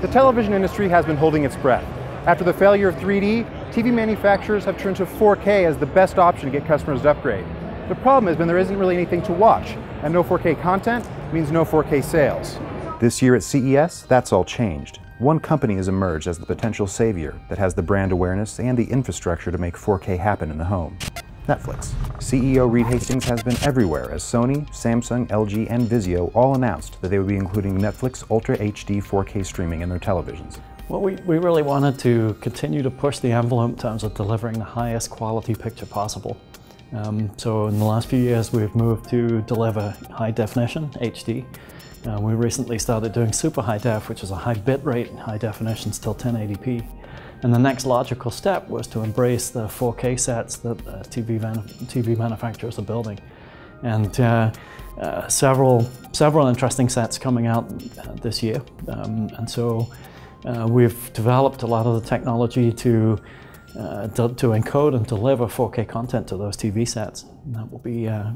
The television industry has been holding its breath. After the failure of 3D, TV manufacturers have turned to 4K as the best option to get customers to upgrade. The problem has been there isn't really anything to watch, and no 4K content means no 4K sales. This year at CES, that's all changed. One company has emerged as the potential savior that has the brand awareness and the infrastructure to make 4K happen in the home. Netflix. CEO Reed Hastings has been everywhere as Sony, Samsung, LG, and Vizio all announced that they would be including Netflix Ultra HD 4K streaming in their televisions. Well, we really wanted to continue to push the envelope in terms of delivering the highest quality picture possible. So in the last few years we've moved to deliver high definition, HD. We recently started doing super high def, which is a high bit rate, high definition, still 1080p. And the next logical step was to embrace the 4K sets that TV manufacturers are building. And several interesting sets coming out this year. And so we've developed a lot of the technology to encode and deliver 4K content to those TV sets. And that will be a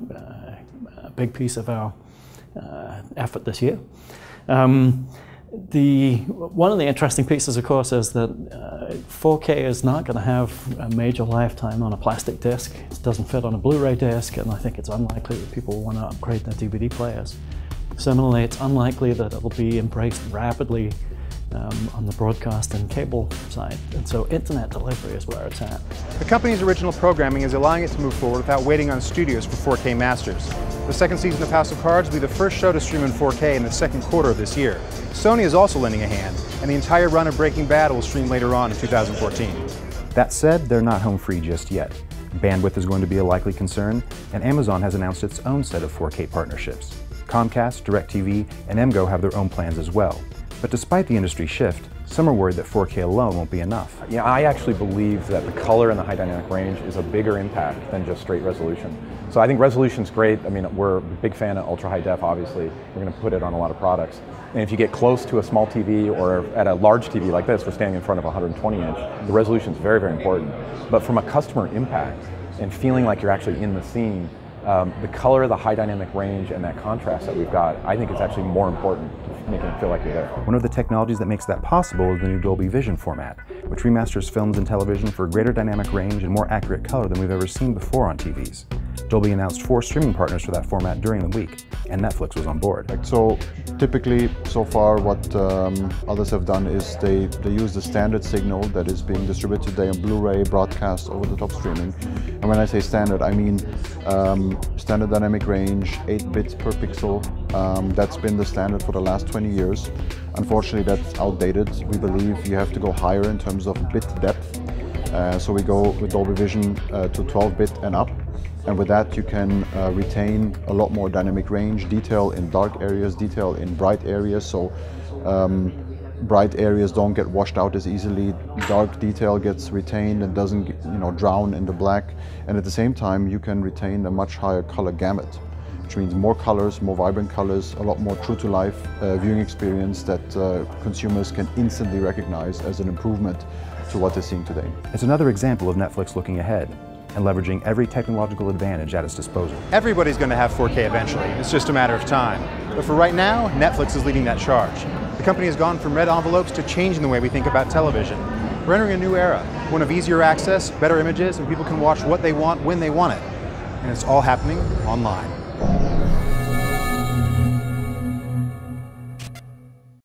big piece of our effort this year. One of the interesting pieces, of course, is that 4K is not going to have a major lifetime on a plastic disc. It doesn't fit on a Blu-ray disc, and I think it's unlikely that people will want to upgrade their DVD players. Similarly, it's unlikely that it will be embraced rapidly on the broadcast and cable side, and so internet delivery is where it's at. The company's original programming is allowing it to move forward without waiting on studios for 4K masters. The second season of House of Cards will be the first show to stream in 4K in the second quarter of this year. Sony is also lending a hand, and the entire run of Breaking Bad will stream later on in 2014. That said, they're not home free just yet. Bandwidth is going to be a likely concern, and Amazon has announced its own set of 4K partnerships. Comcast, DirecTV, and MGO have their own plans as well. But despite the industry shift, some are worried that 4K alone won't be enough. Yeah, I actually believe that the color and the high dynamic range is a bigger impact than just straight resolution. So I think resolution's great. I mean, we're a big fan of ultra high def, obviously. We're going to put it on a lot of products. And if you get close to a small TV or at a large TV like this, we're standing in front of a 120 inch, the resolution's very, very important. But from a customer impact and feeling like you're actually in the scene, the color, the high dynamic range, and that contrast that we've got, I think it's actually more important to making it feel like you're there. One of the technologies that makes that possible is the new Dolby Vision format, which remasters films and television for greater dynamic range and more accurate color than we've ever seen before on TVs. Dolby announced 4 streaming partners for that format during the week, and Netflix was on board. So typically, so far, what others have done is they use the standard signal that is being distributed today on Blu-ray, broadcast, over-the-top streaming. And when I say standard, I mean standard dynamic range, 8 bits per pixel. That's been the standard for the last 20 years. Unfortunately, that's outdated. We believe you have to go higher in terms of bit depth. So we go with Dolby Vision to 12-bit and up. And with that, you can retain a lot more dynamic range, detail in dark areas, detail in bright areas. So bright areas don't get washed out as easily. Dark detail gets retained and doesn't drown in the black. And at the same time, you can retain a much higher color gamut, which means more colors, more vibrant colors, a lot more true-to-life viewing experience that consumers can instantly recognize as an improvement to what they're seeing today. It's another example of Netflix looking ahead and leveraging every technological advantage at its disposal. Everybody's going to have 4K eventually. It's just a matter of time. But for right now, Netflix is leading that charge. The company has gone from red envelopes to changing the way we think about television. We're entering a new era, one of easier access, better images, and people can watch what they want when they want it. And it's all happening online.